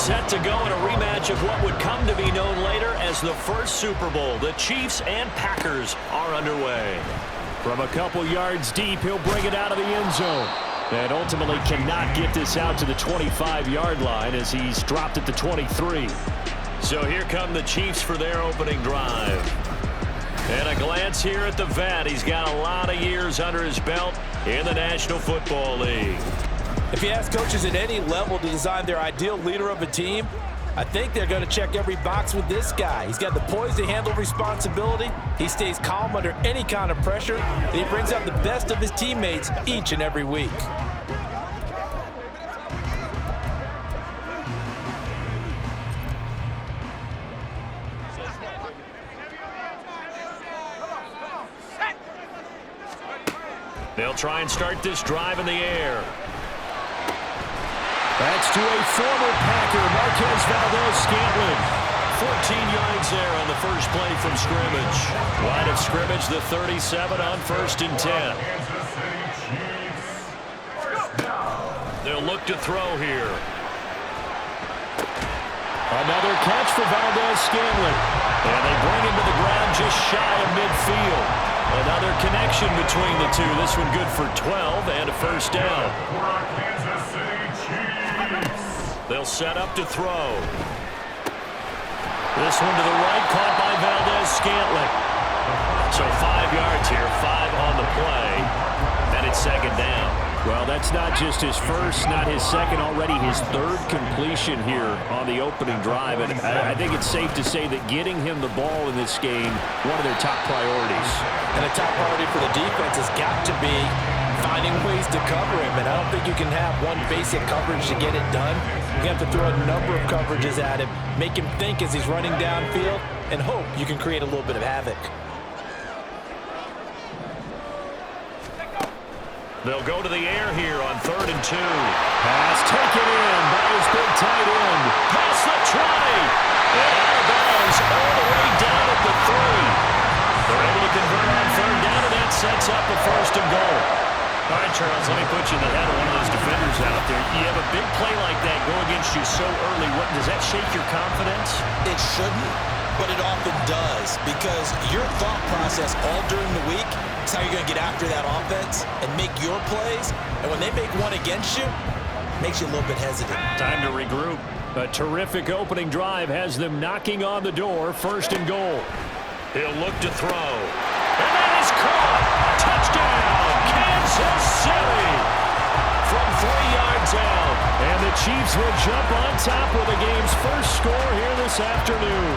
set to go in a rematch of what would come to be known later as the first Super Bowl. The Chiefs and Packers are underway. From a couple yards deep, he'll bring it out of the end zone. And ultimately cannot get this out to the 25-yard line as he's dropped at the 23. So here come the Chiefs for their opening drive. And a glance here at the vet. He's got a lot of years under his belt in the National Football League. If you ask coaches at any level to design their ideal leader of a team, I think they're going to check every box with this guy. He's got the poise to handle responsibility. He stays calm under any kind of pressure, and he brings out the best of his teammates each and every week. They'll try and start this drive in the air. That's to a former Packer, Marquez Valdes-Scantling. 14 yards there on the first play from scrimmage. Line of scrimmage, the 37 on 1st and 10. They'll look to throw here. Another catch for Valdes-Scantling. And they bring him to the ground just shy of midfield. Another connection between the two. This one good for 12 and a first down. They'll set up to throw. This one to the right, caught by Valdes-Scantling. So 5 yards here, 5 on the play, and it's second down. Well, that's not just his first, not his second, already his third completion here on the opening drive. And I think it's safe to say that getting him the ball in this game, one of their top priorities. And a top priority for the defense has got to be finding ways to cover him. And I don't think you can have one basic coverage to get it done. You have to throw a number of coverages at him, make him think as he's running downfield, and hope you can create a little bit of havoc. They'll go to the air here on 3rd and 2. Pass taken in by his big tight end. Past the 20. And out of bounds all the way down at the 3. They're able to convert on 3rd down, and that sets up a 1st and goal. All right, Charles, let me put you in the head of one of those defenders out there. You have a big play like that go against you so early. Does that shake your confidence? It shouldn't, but it often does, because your thought process all during the week is how you're going to get after that offense and make your plays. And when they make one against you, it makes you a little bit hesitant. Time to regroup. A terrific opening drive has them knocking on the door. 1st and goal. He'll look to throw. And that is caught. Touchdown, Kansas City. From 3 yards out. And the Chiefs will jump on top with the game's first score here this afternoon.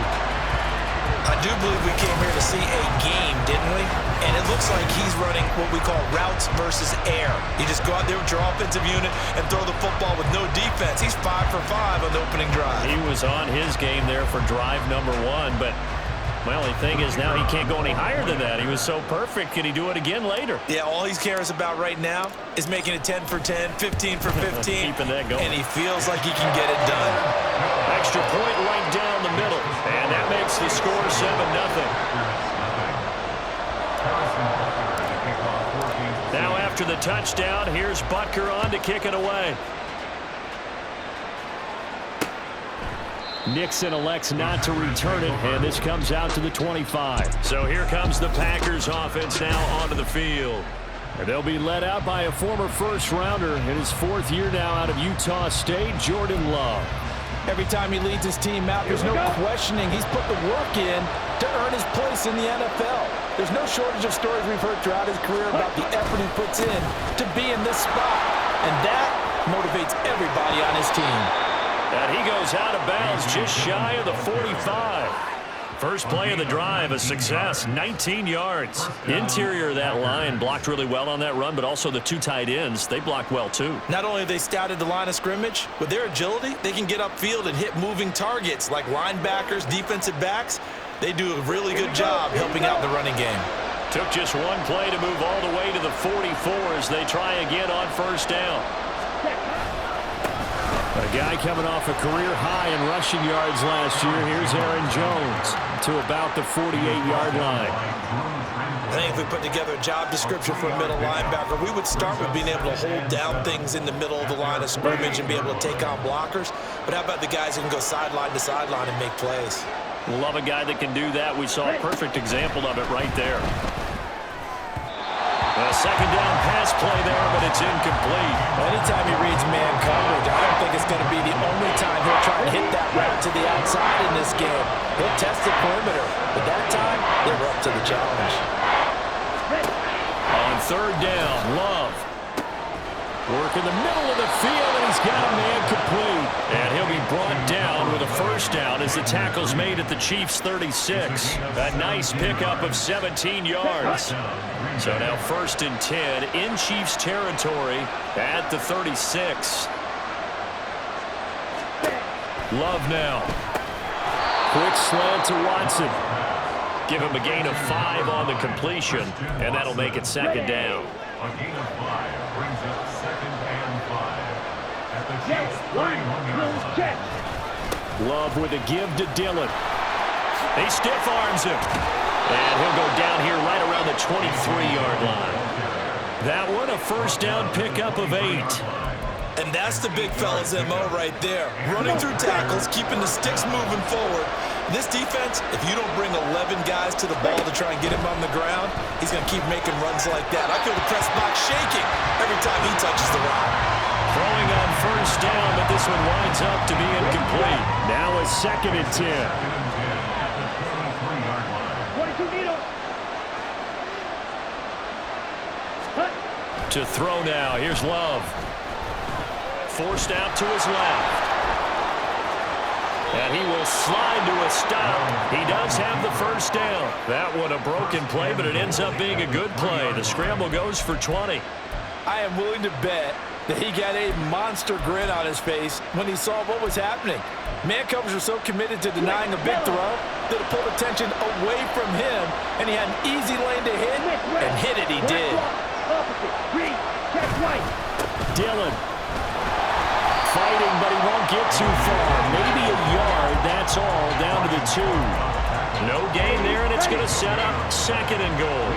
I do believe we came here to see a game, didn't we? And it looks like he's running what we call routes versus air. You just go out there with your offensive unit and throw the football with no defense. He's 5 for 5 on the opening drive. He was on his game there for drive number 1, but my only thing is now he can't go any higher than that. He was so perfect. Can he do it again later? Yeah, all he cares about right now is making it 10 for 10, 15 for 15. Keeping that going. And he feels like he can get it done. Extra point right down the middle. And that makes the score 7-0. Now after the touchdown, here's Butker on to kick it away. Nixon elects not to return it, and this comes out to the 25. So here comes the Packers offense now onto the field. And they'll be led out by a former first-rounder in his 4th year now out of Utah State, Jordan Love. Every time he leads his team out, there's no questioning. He's put the work in to earn his place in the NFL. There's no shortage of stories we've heard throughout his career about the effort he puts in to be in this spot. And that motivates everybody on his team. And he goes out of bounds just shy of the 45. First play of the drive, a success, 19 yards. Interior of that line blocked really well on that run, but also the 2 tight ends, they blocked well too. Not only have they scouted the line of scrimmage, with their agility, they can get upfield and hit moving targets like linebackers, defensive backs. They do a really good job helping out the running game. Took just one play to move all the way to the 44 as they try again on 1st down. guy coming off a career high in rushing yards last year. Here's Aaron Jones to about the 48-yard line. I think if we put together a job description for a middle linebacker, we would start with being able to hold down things in the middle of the line of scrimmage and be able to take on blockers. But how about the guys who can go sideline to sideline and make plays? Love a guy that can do that. We saw a perfect example of it right there. A second down pass play there, but it's incomplete. Anytime he reads man coverage, I don't think it's going to be the only time he'll try to hit that route to the outside in this game. He'll test the perimeter, but that time, they were up to the challenge. On third down, Love. Work in the middle of the field, and he's got a man complete. And he'll be brought down with a first down as the tackle's made at the Chiefs' 36. A nice pickup of 17 yards. So now 1st and 10 in Chiefs territory at the 36. Love now. Quick slant to Watson. Give him a gain of 5 on the completion, and that'll make it second down. A gain of 5 brings up 2nd and 5 at the Chiefs' 31-yard line. Love with a give to Dillon. He stiff arms him. And he'll go down here right around the 23-yard line. That one, a first down pickup of 8. And that's the big fella's MO right there. Running through tackles, keeping the sticks moving forward. This defense, if you don't bring 11 guys to the ball to try and get him on the ground, he's going to keep making runs like that. I feel the press box shaking every time he touches the rock. Throwing on first down, but this one winds up to be incomplete. Now a 2nd and 10. To throw now. Here's Love. Forced out to his left. And he will slide to a stop. He does have the first down. That one a broken play, but it ends up being a good play. The scramble goes for 20. I am willing to bet that he got a monster grin on his face when he saw what was happening. Man coverage were so committed to denying a big throw that it pulled attention away from him, and he had an easy lane to hit, and hit it he did. Dillon fighting, but he won't get too far. Maybe a yard, that's all, down to the 2. No gain there, and it's going to set up 2nd and goal.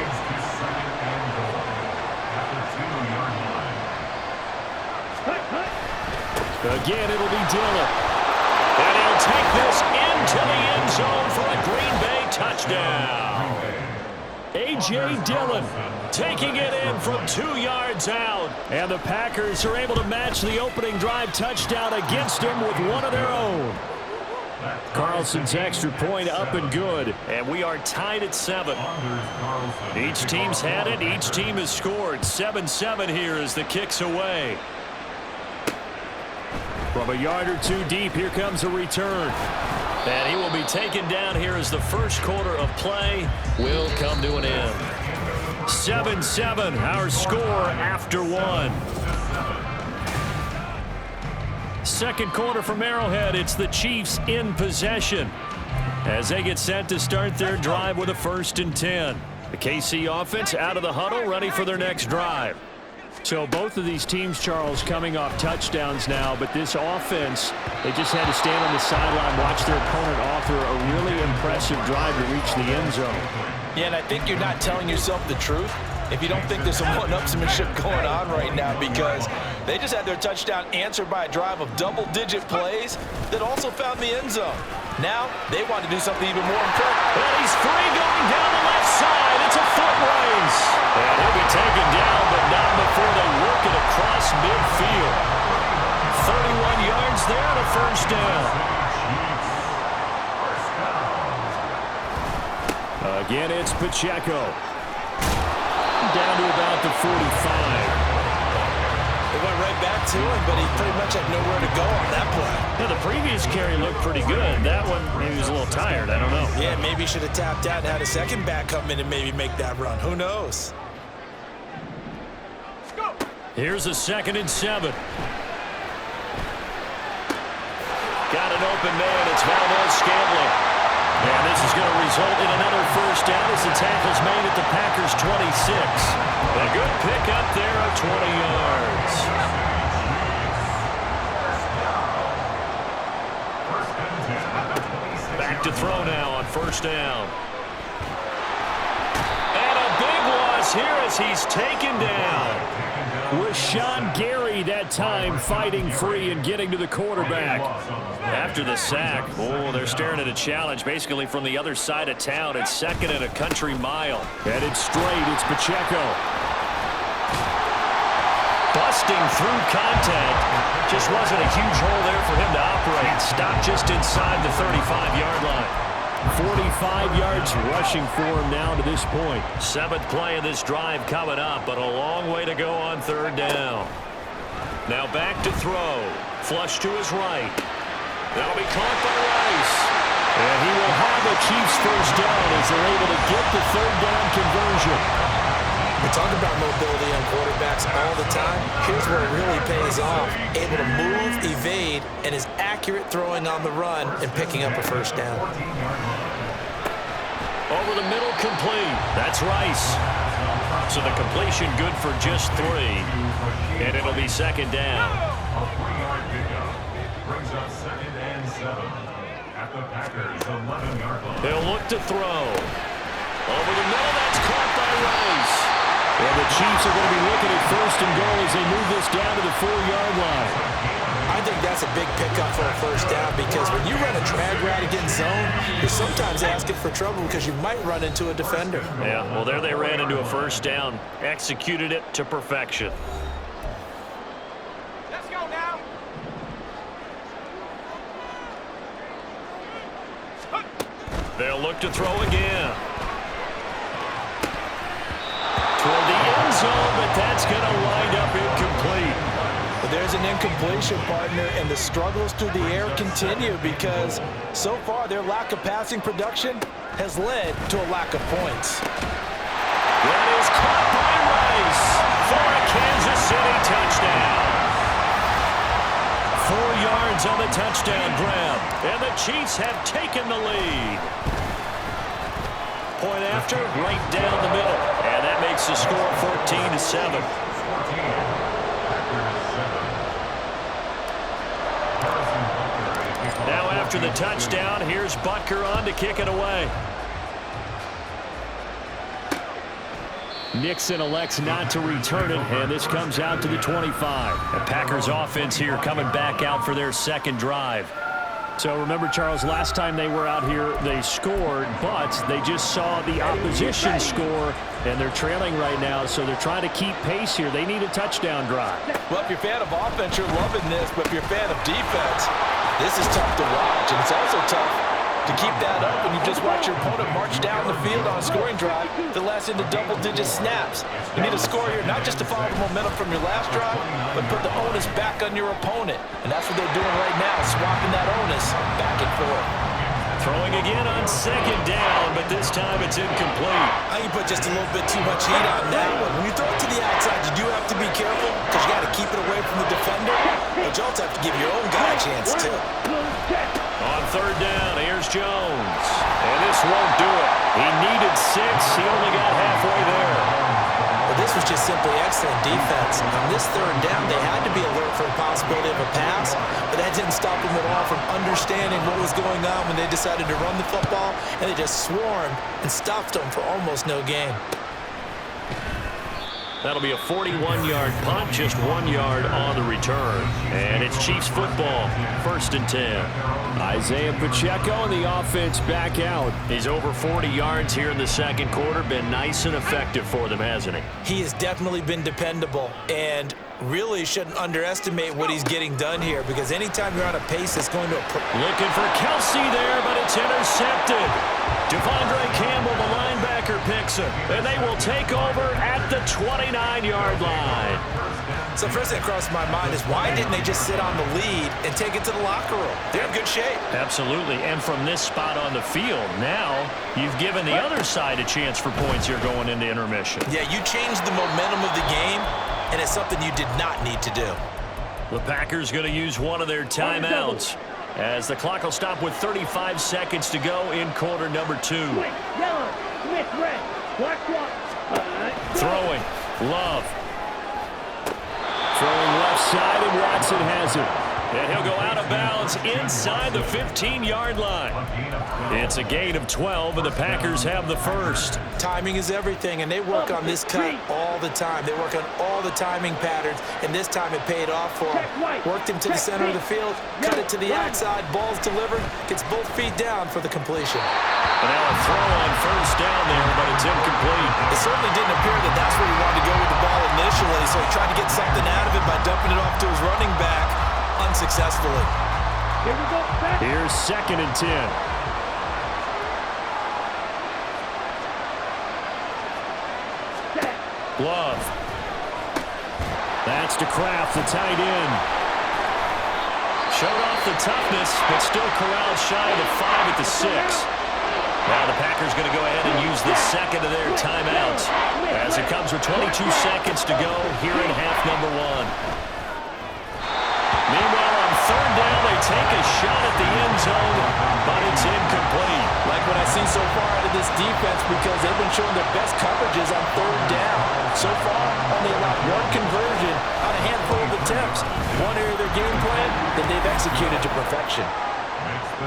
Again, it'll be Dillon. And he'll take this into the end zone for a Green Bay touchdown. A.J. Dillon taking it in from 2 yards out. And the Packers are able to match the opening drive touchdown against him with one of their own. Carlson's extra point up and good. And we are tied at 7. Each team's had it. Each team has scored. 7-7 here as the kick's away. From a yard or 2 deep, here comes a return. And he will be taken down here as the first quarter of play will come to an end. 7-7, our score after 1. Second quarter from Arrowhead, it's the Chiefs in possession as they get set to start their drive with a 1st and 10. The KC offense out of the huddle, ready for their next drive. So both of these teams, Charles, coming off touchdowns now, but this offense, they just had to stand on the sideline, watch their opponent offer a really impressive drive to reach the end zone. Yeah, and I think you're not telling yourself the truth if you don't think there's some one-upsmanship going on right now, because they just had their touchdown answered by a drive of double-digit plays that also found the end zone. Now, they want to do something even more impressive. And he's free going down the left side. It's a foot race. And he'll be taken down, but not before they work it across midfield. 31 yards there and a first down. Again, it's Pacheco. Down to about the 45. They went right back to him, but he pretty much had nowhere to go on that play. Yeah, the previous carry looked pretty good. That one, maybe he was a little tired. I don't know. Yeah, maybe he should have tapped out and had a second back come in and maybe make that run. Who knows? Here's a 2nd and 7. Got an open man. It's Valdez-Scantling. And this is going to result in another first down as the tackle's made at the Packers' 26. A good pickup there of 20 yards. back to throw now on first down. And a big loss here as he's taken down. Rashawn Gary that time fighting free and getting to the quarterback. After the sack, they're staring at a challenge basically from the other side of town. It's second and a country mile. Headed straight, it's Pacheco. Busting through contact. Just wasn't a huge hole there for him to operate. Stopped just inside the 35-yard line. 45 yards rushing for him now to this point. 7th play of this drive coming up, but a long way to go on third down. Now back to throw. Flush to his right. That'll be caught by Rice. And he will have the Chiefs first down as they're able to get the third down conversion. We talk about mobility on quarterbacks all the time. Here's where it really pays off. Able to move, evade, and is accurate throwing on the run and picking up a first down. Over the middle, complete. That's Rice. So the completion good for just 3. And it'll be second down. A 3-yard pickup brings up 2nd and 7 at the Packers' 11-yard line. They'll look to throw. Over the middle, that's caught by Rice. And the Chiefs are going to be looking at first and goal as they move this down to the 4-yard line. I think that's a big pickup for a first down because when you run a drag route against zone, you're sometimes asking for trouble because you might run into a defender. Yeah, well, there they ran into a first down. Executed it to perfection. Let's go now. They'll look to throw again. Toward the end zone, but that's going to wind up incomplete. But there's an incompletion, partner, and the struggles through the air continue because so far their lack of passing production has led to a lack of points. That is caught by Rice for a Kansas City touchdown. 4 yards on the touchdown grab, and the Chiefs have taken the lead. Point after, right down the middle, and that makes the score 14-7. Now after the touchdown, here's Butker on to kick it away. Nixon elects not to return it, and this comes out to the 25. The Packers offense here coming back out for their second drive. So remember, Charles, last time they were out here, they scored, but they just saw the opposition score, and they're trailing right now, so they're trying to keep pace here. They need a touchdown drive. Well, if you're a fan of offense, you're loving this, but if you're a fan of defense, this is tough to watch, and it's also tough to keep that up when you just watch your opponent march down the field on a scoring drive that lasts into double-digit snaps. You need a score here, not just to follow the momentum from your last drive, but put the onus back on your opponent. And that's what they're doing right now, swapping that onus back and forth. Throwing again on second down, but this time it's incomplete. I think you put just a little bit too much heat on that one. When you throw it to the outside, you do have to be careful because you got to keep it away from the defender, but you also have to give your own guy a chance too. On third down, here's Jones. And this won't do it. He needed 6. He only got halfway there. But this was just simply excellent defense. On this third down, they had to be alert for the possibility of a pass, but that didn't stop them at all from understanding what was going on when they decided to run the football, and they just swarmed and stopped them for almost no gain. That'll be a 41-yard punt, just 1 yard on the return. And it's Chiefs football, 1st and 10. Isaiah Pacheco and the offense back out. He's over 40 yards here in the second quarter. Been nice and effective for them, hasn't he? He has definitely been dependable, and really shouldn't underestimate what he's getting done here because anytime you're on a pace that's going to... Looking for Kelce there, but it's intercepted. Devondre Campbell, the linebacker, picks it, and they will take over at the 29-yard line. So first thing that crossed my mind is why didn't they just sit on the lead and take it to the locker room? They're in good shape. Absolutely, and from this spot on the field, now you've given the other side a chance for points here going into intermission. Yeah, you changed the momentum of the game, and it's something you did not need to do. The Packers going to use one of their timeouts as the clock will stop with 35 seconds to go in quarter number 2. Throwing, Love. Throwing left side, and Watson has it. And he'll go out of bounds inside the 15-yard line. It's a gain of 12, and the Packers have the first. Timing is everything, and they work on this cut all the time. They work on all the timing patterns, and this time it paid off for him. Worked him to the center of the field, cut it to the outside, ball's delivered, gets both feet down for the completion. And now a throw on first down there, but it's incomplete. It certainly didn't appear that that's where he wanted to go with the ball initially, so he tried to get something out of it by dumping it off to his running back unsuccessfully. Here's 2nd and 10. Love. That's to Kraft, the tight end. Showed off the toughness, but still corralled shy of the 5 at the 6. Now the Packers going to go ahead and use the second of their timeouts as it comes with 22 seconds to go here in half number 1. Meanwhile, on 3rd down, they take a shot at the end zone, but it's incomplete. Like what I've seen so far out of this defense, because they've been showing their best coverages on 3rd down. So far, only allowed 1 conversion on a handful of attempts. One area of their game plan that they've executed to perfection.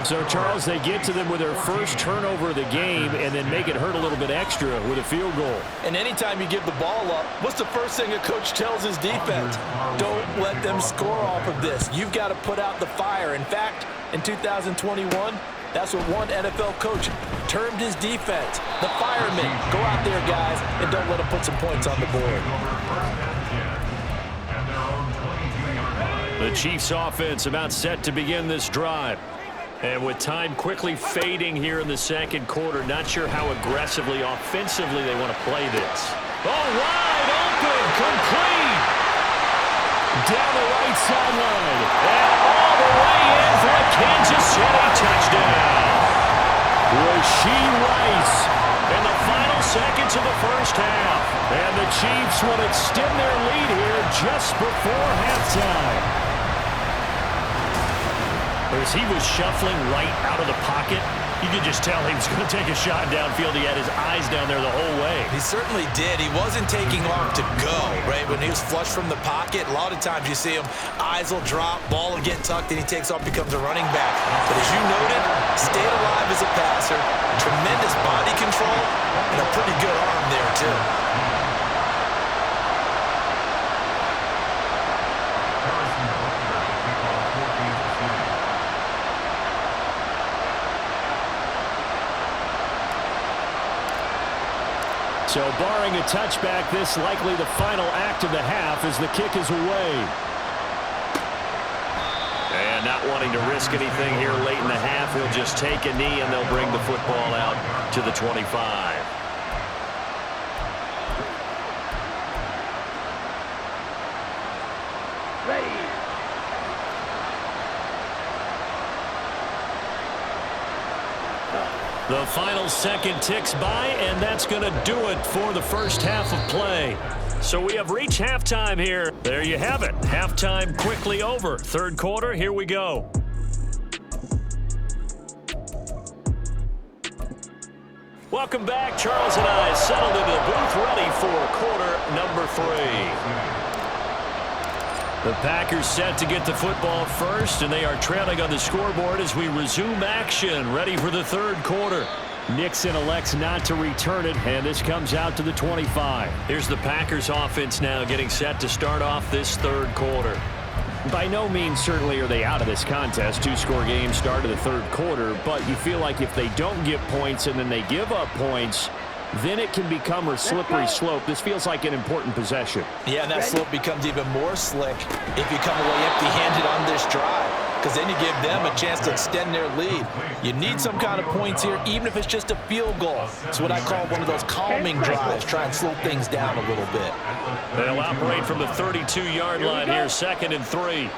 So, Charles, they get to them with their first turnover of the game and then make it hurt a little bit extra with a field goal. And anytime you give the ball up, what's the first thing a coach tells his defense? Don't let them score off of this. You've got to put out the fire. In fact, in 2021, that's what one NFL coach termed his defense. The firemen. Go out there, guys, and don't let them put some points on the board. The Chiefs offense about set to begin this drive. And with time quickly fading here in the second quarter, not sure how aggressively, offensively they want to play this. Oh, wide open, complete. Down the right sideline. And all the way in for a Kansas City touchdown. Rashee Rice in the final seconds of the first half. And the Chiefs will extend their lead here just before halftime. As he was shuffling right out of the pocket, you could just tell he was going to take a shot downfield. He had his eyes down there the whole way. He certainly did. He wasn't taking off to go, right? When he was flush from the pocket, a lot of times you see him, eyes will drop, ball will get tucked, and he takes off, becomes a running back. But as you noted, stayed alive as a passer, tremendous body control, and a pretty good arm there, too. So barring a touchback, this likely the final act of the half as the kick is away. And not wanting to risk anything here late in the half, he'll just take a knee and they'll bring the football out to the 25. The final second ticks by, and that's going to do it for the first half of play. So we have reached halftime here. There you have it. Halftime quickly over. Third quarter, here we go. Welcome back. Charles and I settled into the booth ready for quarter number 3. The Packers set to get the football first, and they are trailing on the scoreboard as we resume action, ready for the third quarter. Nixon elects not to return it, and this comes out to the 25. Here's the Packers offense now getting set to start off this third quarter. By no means certainly are they out of this contest. 2-score game start of the third quarter, but you feel like if they don't get points and then they give up points, then it can become a slippery slope. This feels like an important possession. Yeah, and that slope becomes even more slick if you come away empty-handed on this drive, because then you give them a chance to extend their lead. You need some kind of points here, even if it's just a field goal. It's what I call one of those calming drives. Try and slow things down a little bit. They'll operate from the 32-yard line here, 2nd and 3.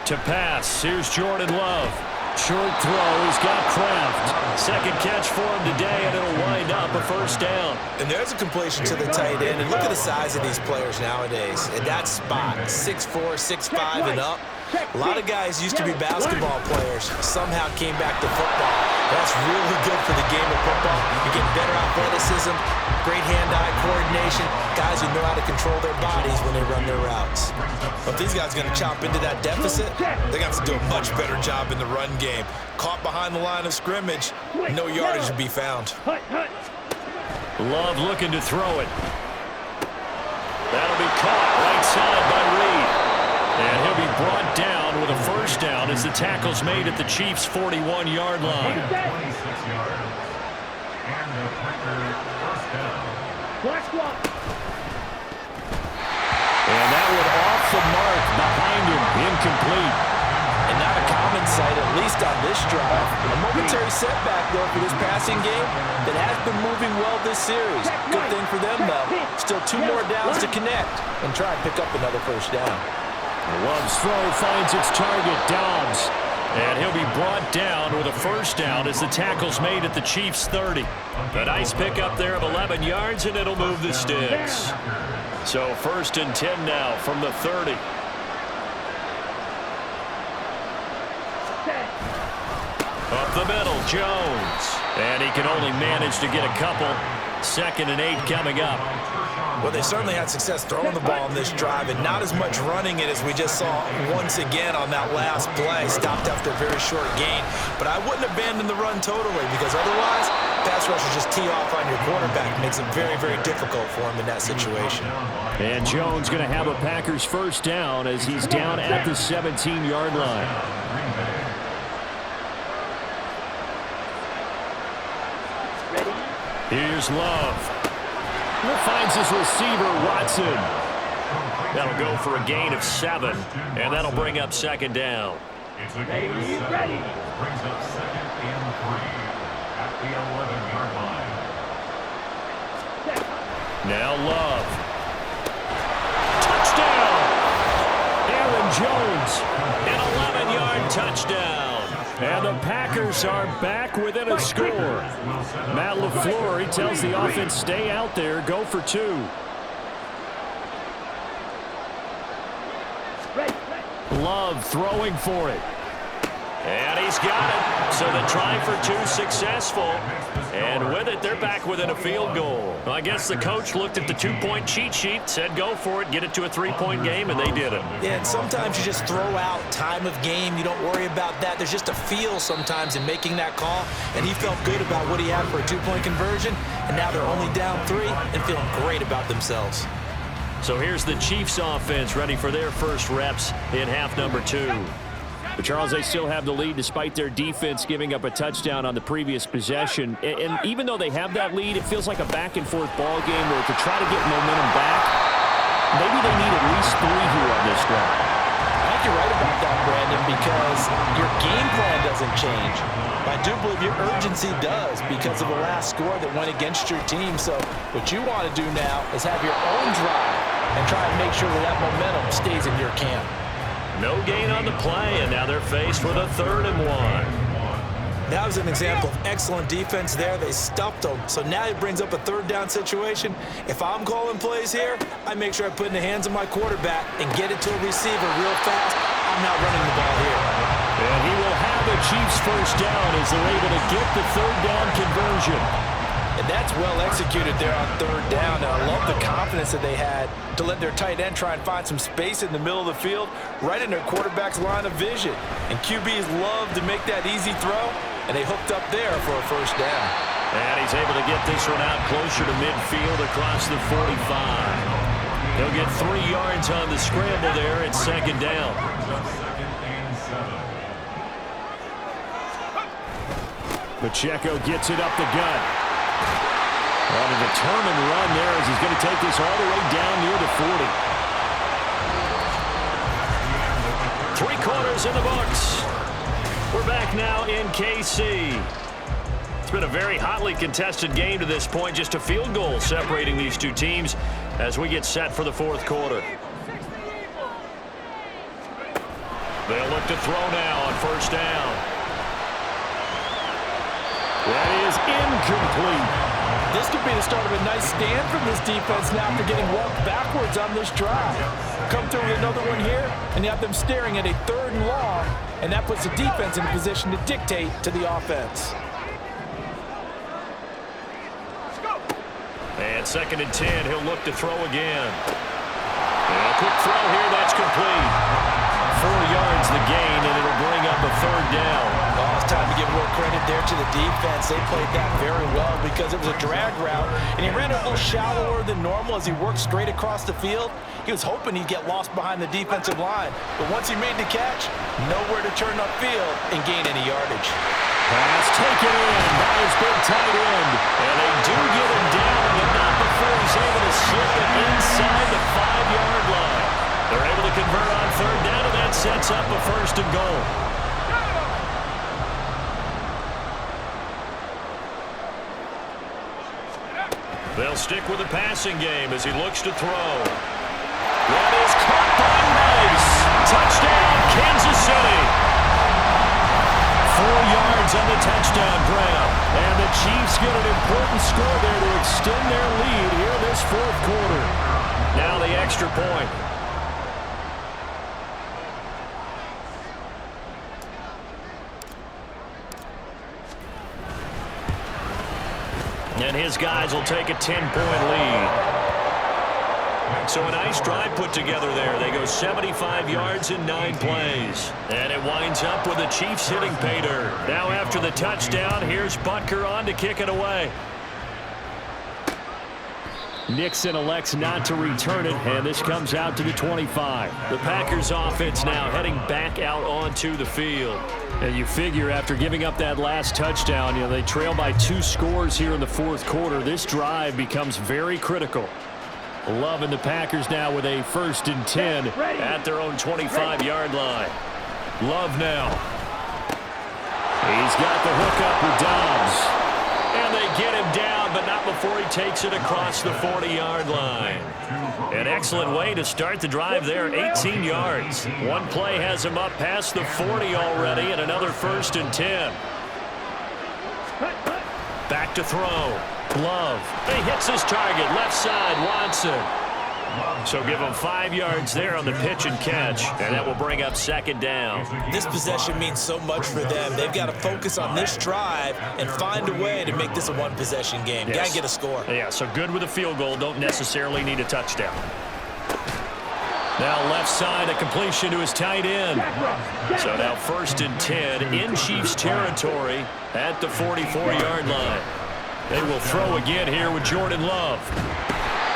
To pass, here's Jordan Love. Short throw, he's got Kraft. Second catch for him today, and it'll wind up a first down. And there's a completion to the tight end. And look at the size of these players nowadays. At that spot, 6'4", 6'5", and up. A lot of guys used to be basketball players, somehow came back to football. That's really good for the game of football. You get better athleticism, great hand-eye coordination, guys who know how to control their bodies when they run their routes. But if these guys are going to chop into that deficit, they're going to have to do a much better job in the run game. Caught behind the line of scrimmage, no yardage to be found. Love looking to throw it. That'll be caught right side by Reed. And he'll be brought down with a first down as the tackle's made at the Chiefs' 41-yard line. 26 yards. And the Packer first down. And that one off the mark behind him, incomplete. And not a common sight, at least on this drive. A momentary setback, though, for this passing game that has been moving well this series. Good thing for them, though. Still 2 more downs to connect and try and pick up another first down. Love's throw finds its target, Dobbs. And he'll be brought down with a first down as the tackle's made at the Chiefs' 30. A nice pickup there of 11 yards, and it'll move the sticks. So 1st and 10 now from the 30. Up the middle, Jones. And he can only manage to get a couple. 2nd and 8 coming up. Well, they certainly had success throwing the ball in this drive and not as much running it as we just saw once again on that last play. Stopped after a very short gain. But I wouldn't abandon the run totally because otherwise, pass rushers just tee off on your quarterback. Makes it very, very difficult for him in that situation. And Jones going to have a Packers first down as he's down at the 17-yard line. Here's Love. Finds his receiver, Watson. That'll go for a gain of 7, and that'll bring up 2nd down. It's a gain of 7. Brings up 2nd and 3 at the 11-yard line. Now Love. Touchdown! Aaron Jones, an 11-yard touchdown. And the Packers are back within a score. Matt LaFleur, he tells the offense, stay out there, go for 2. Love throwing for it. And he's got it. So the try for 2 successful. And with it, they're back within a field goal. Well, I guess the coach looked at the 2-point cheat sheet, said go for it, get it to a 3-point game, and they did it. Yeah, and sometimes you just throw out time of game. You don't worry about that. There's just a feel sometimes in making that call. And he felt good about what he had for a 2-point conversion. And now they're only down 3 and feeling great about themselves. So here's the Chiefs offense ready for their first reps in half number 2. But Charles, they still have the lead despite their defense giving up a touchdown on the previous possession. And even though they have that lead, it feels like a back-and-forth ball game where to try to get momentum back, maybe they need at least 3 here on this drive. I think you're right about that, Brandon, because your game plan doesn't change. I do believe your urgency does because of the last score that went against your team. So what you want to do now is have your own drive and try and make sure that momentum stays in your camp. No gain on the play, and now they're faced with a 3rd and 1. That was an example of excellent defense there. They stuffed them. So now it brings up a 3rd down situation. If I'm calling plays here, I make sure I put it in the hands of my quarterback and get it to a receiver real fast. I'm not running the ball here. And he will have the Chiefs first down as they're able to get the 3rd down conversion. And that's well executed there on 3rd down. And I love the confidence that they had to let their tight end try and find some space in the middle of the field, right in their quarterback's line of vision. And QBs love to make that easy throw, and they hooked up there for a first down. And he's able to get this one out closer to midfield across the 45. He'll get 3 yards on the scramble there at 2nd down. Pacheco gets it up the gut. On a determined run there as he's going to take this all the way down near the 40. 3 quarters in the books. We're back now in KC. It's been a very hotly contested game to this point. Just a field goal separating these 2 teams as we get set for the 4th quarter. They'll look to throw now on first down. That is incomplete. This could be the start of a nice stand from this defense now after getting walked backwards on this drive. Come through with another one here, and and you have them staring at a 3rd and long, and that puts the defense in a position to dictate to the offense. And 2nd and 10, he'll look to throw again. And a quick throw here, that's complete. 4 yards the gain, and it'll bring up a 3rd down. Oh, it's time to give a little credit there to the defense. They played that very well because it was a drag route, and he ran it a little shallower than normal as he worked straight across the field. He was hoping he'd get lost behind the defensive line, but once he made the catch, nowhere to turn upfield and gain any yardage. Pass taken in by his big tight end, and they do get him down, but not before he's able to slip it inside the 5-yard line. They're able to convert on 3rd down, and that sets up a 1st and goal. They'll stick with the passing game as he looks to throw. That is caught by Nice. Touchdown, Kansas City. 4 yards on the touchdown grab. And the Chiefs get an important score there to extend their lead here this 4th quarter. Now the extra point. And his guys will take a 10-point lead. So a nice drive put together there. They go 75 yards in 9 plays. And it winds up with the Chiefs hitting pay dirt. Now after the touchdown, here's Butker on to kick it away. Nixon elects not to return it, and this comes out to the 25. The Packers offense now heading back out onto the field. And you figure after giving up that last touchdown, they trail by 2 scores here in the 4th quarter. This drive becomes very critical. Love and the Packers now with a 1st and 10 at their own 25-yard line. Love now. He's got the hook up with Dobbs. And they get him down, but not before he takes it across the 40-yard line. An excellent way to start the drive there, 18 yards. One play has him up past the 40 already, and another 1st and 10. Back to throw. Love. He hits his target, left side, Watson. So give him 5 yards there on the pitch and catch, and that will bring up 2nd down. This possession means so much for them. They've got to focus on this drive and find a way to make this a 1-possession game. Yes. Got to get a score. Yeah, so good with a field goal. Don't necessarily need a touchdown. Now left side, a completion to his tight end. So now 1st and 10 in Chiefs territory at the 44-yard line. They will throw again here with Jordan Love.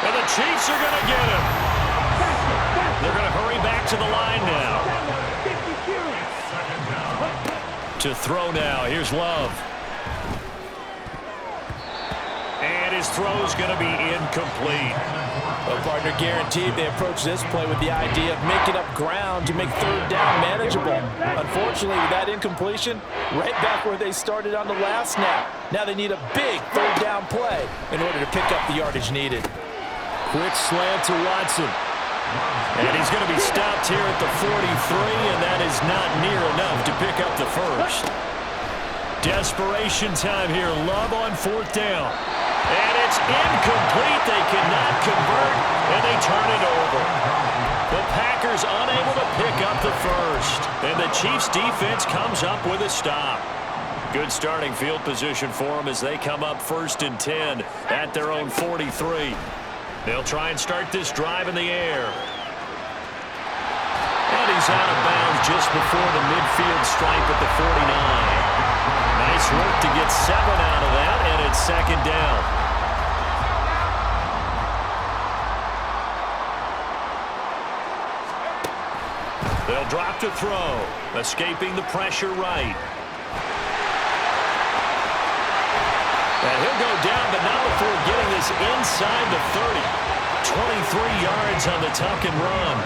And the Chiefs are going to get him. They're going to hurry back to the line now. To throw now, here's Love. And his throw's going to be incomplete. Well, partner, guaranteed they approach this play with the idea of making up ground to make 3rd down manageable. Unfortunately, with that incompletion, right back where they started on the last snap. Now they need a big 3rd down play in order to pick up the yardage needed. Quick slant to Watson. And he's going to be stopped here at the 43, and that is not near enough to pick up the 1st. Desperation time here. Love on 4th down. And it's incomplete. They cannot convert, and they turn it over. The Packers unable to pick up the 1st. And the Chiefs defense comes up with a stop. Good starting field position for them as they come up 1st and 10 at their own 43. They'll try and start this drive in the air. And he's out of bounds just before the midfield stripe at the 49. Nice work to get 7 out of that, and it's 2nd down. They'll drop to throw, escaping the pressure right. And he'll go down, but not before getting this inside the 30. 23 yards on the tuck and run.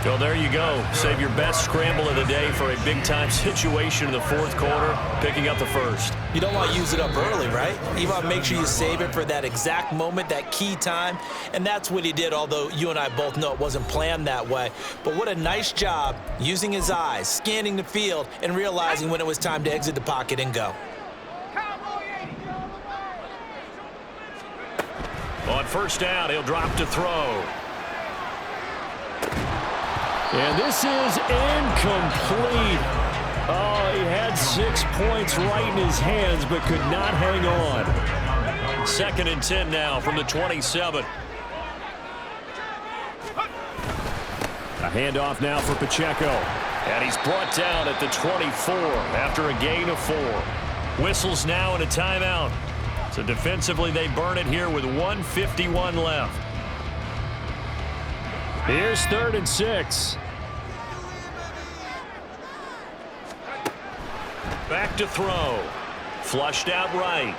So there you go. Save your best scramble of the day for a big-time situation in the 4th quarter, picking up the 1st. You don't want to use it up early, right? You want to make sure you save it for that exact moment, that key time. And that's what he did, although you and I both know it wasn't planned that way. But what a nice job using his eyes, scanning the field, and realizing when it was time to exit the pocket and go. On 1st down, he'll drop to throw. And this is incomplete. Oh, he had 6 points right in his hands, but could not hang on. 2nd and 10 now from the 27. A handoff now for Pacheco. And he's brought down at the 24 after a gain of 4. Whistles now and a timeout. So defensively they burn it here with 1:51 left. Here's 3rd and 6. Back to throw. Flushed out right.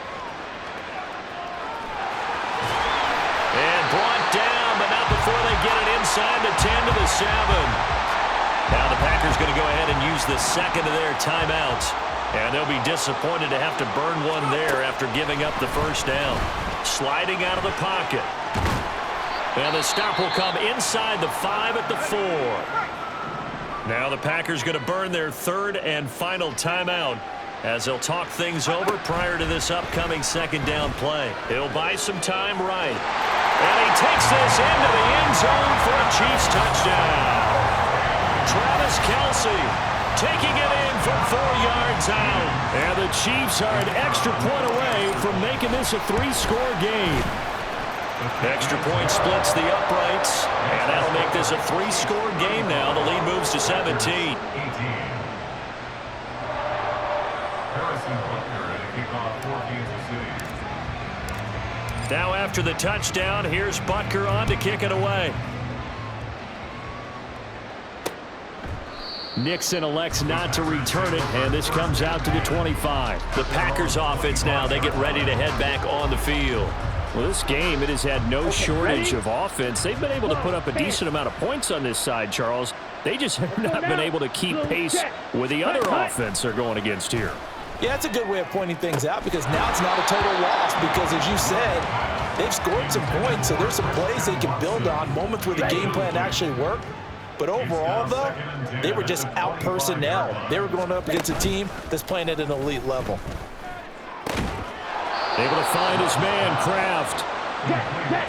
And brought down, but not before they get it inside the 10 to the 7. Now the Packers going to go ahead and use the second of their timeouts. And they'll be disappointed to have to burn one there after giving up the first down. Sliding out of the pocket. And the stop will come inside the 5 at the 4. Now the Packers going to burn their 3rd and final timeout as they'll talk things over prior to this upcoming 2nd down play. He'll buy some time right. And he takes this into the end zone for a Chiefs touchdown. Travis Kelce taking it in from 4 yards out. And the Chiefs are an extra point away from making this a 3-score game. Extra point splits the uprights, and that'll make this a 3-score game now. The lead moves to 17. Now after the touchdown, here's Butker on to kick it away. Nixon elects not to return it, and this comes out to the 25. The Packers offense now, they get ready to head back on the field. Well, this game, it has had no shortage of offense. They've been able to put up a decent amount of points on this side, Charles. They just have not been able to keep pace with the other offense they're going against here. Yeah, that's a good way of pointing things out because now it's not a total loss because, as you said, they've scored some points, so there's some plays they can build on, moments where the game plan actually worked. But overall, though, they were just out personnel. They were going up against a team that's playing at an elite level. Able to find his man, Kraft.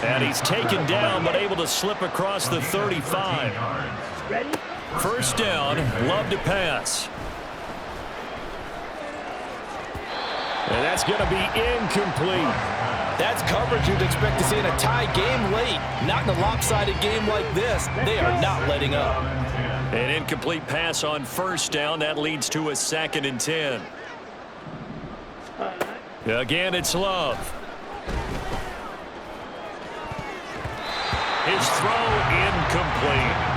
And he's taken down, but able to slip across the 35. First down, Love to pass. And that's going to be incomplete. That's coverage you'd expect to see in a tie game late. Not in a lopsided game like this. They are not letting up. An incomplete pass on first down. That leads to a 2nd and 10. Again, it's Love. His throw incomplete.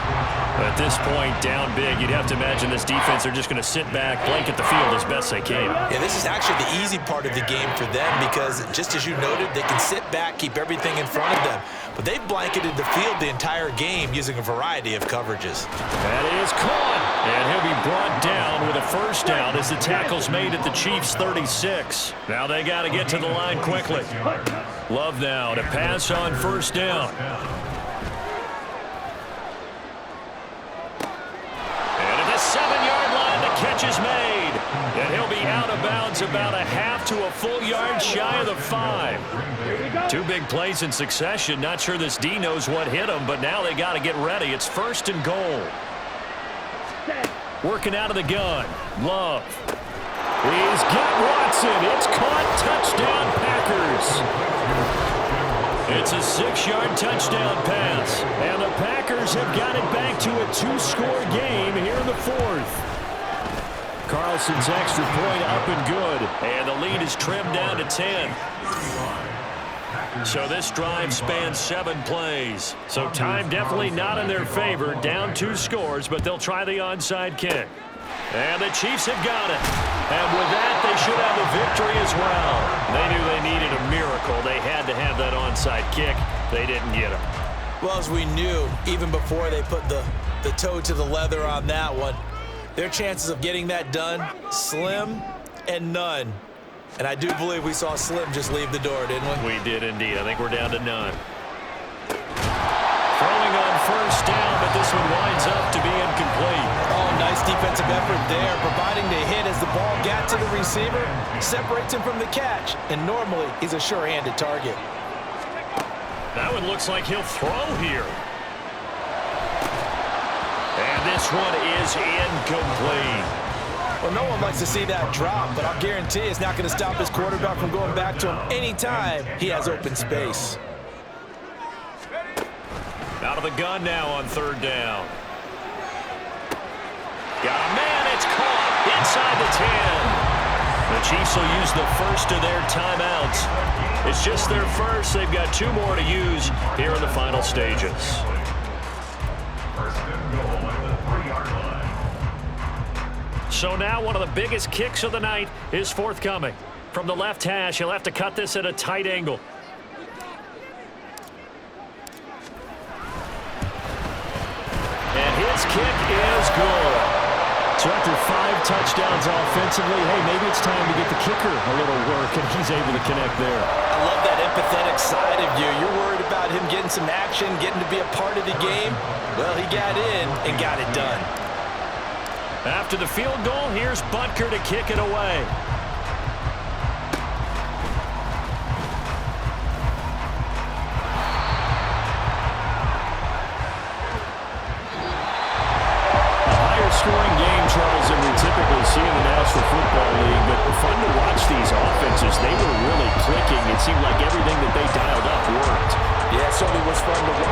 At this point, down big, you'd have to imagine this defense are just going to sit back, blanket the field as best they can. Yeah, this is actually the easy part of the game for them because, just as you noted, they can sit back, keep everything in front of them. But they've blanketed the field the entire game using a variety of coverages. That is caught. And he'll be brought down with a first down as the tackle's made at the Chiefs' 36. Now they got to get to the line quickly. Love now to pass on first down. And at the 7-yard line, the catch is made. And he'll be out of bounds about a half to a full yard shy of the 5. 2 big plays in succession. Not sure this D knows what hit him, but now they got to get ready. It's 1st and goal. Working out of the gun. Love. He's got Watson. It's caught. Touchdown, Packers. It's a 6-yard touchdown pass. And the Packers have got it back to a 2-score game here in the 4th. Carlson's extra point up and good. And the lead is trimmed down to 10. So this drive spans 7 plays. So time definitely not in their favor. Down 2 scores, but they'll try the onside kick. And the Chiefs have got it. And with that, they should have the victory as well. They knew they needed a miracle. They had to have that onside kick. They didn't get it. Well, as we knew, even before they put the toe to the leather on that one, their chances of getting that done, slim and none. And I do believe we saw Slim just leave the door, didn't we? We did indeed. I think we're down to none. Throwing on first down, but this one winds up to be incomplete. Oh, nice defensive effort there, providing the hit as the ball got to the receiver, separates him from the catch, and normally he's a sure-handed target. That one looks like he'll throw here. And this one is incomplete. Well, no one likes to see that drop, but I'll guarantee it's not going to stop his quarterback from going back to him anytime he has open space. Out of the gun now on third down. Got a man, it's caught inside the 10. The Chiefs will use the first of their timeouts. It's just their first. They've got 2 more to use here in the final stages. First and goal at the 3-yard line. So now one of the biggest kicks of the night is forthcoming. From the left hash, he'll have to cut this at a tight angle. And his kick is good. So after 5 touchdowns offensively, hey, maybe it's time to get the kicker a little work, and he's able to connect there. I love that empathetic side of you. You're worried about him getting some action, getting to be a part of the game. Well, he got in and got it done. After the field goal, here's Butker to kick it away. Scoring game, Charles, than we typically see in the National Football League, but fun to watch these offenses. They were really clicking. It seemed like everything that they dialed up worked. Yeah, it certainly was fun to watch.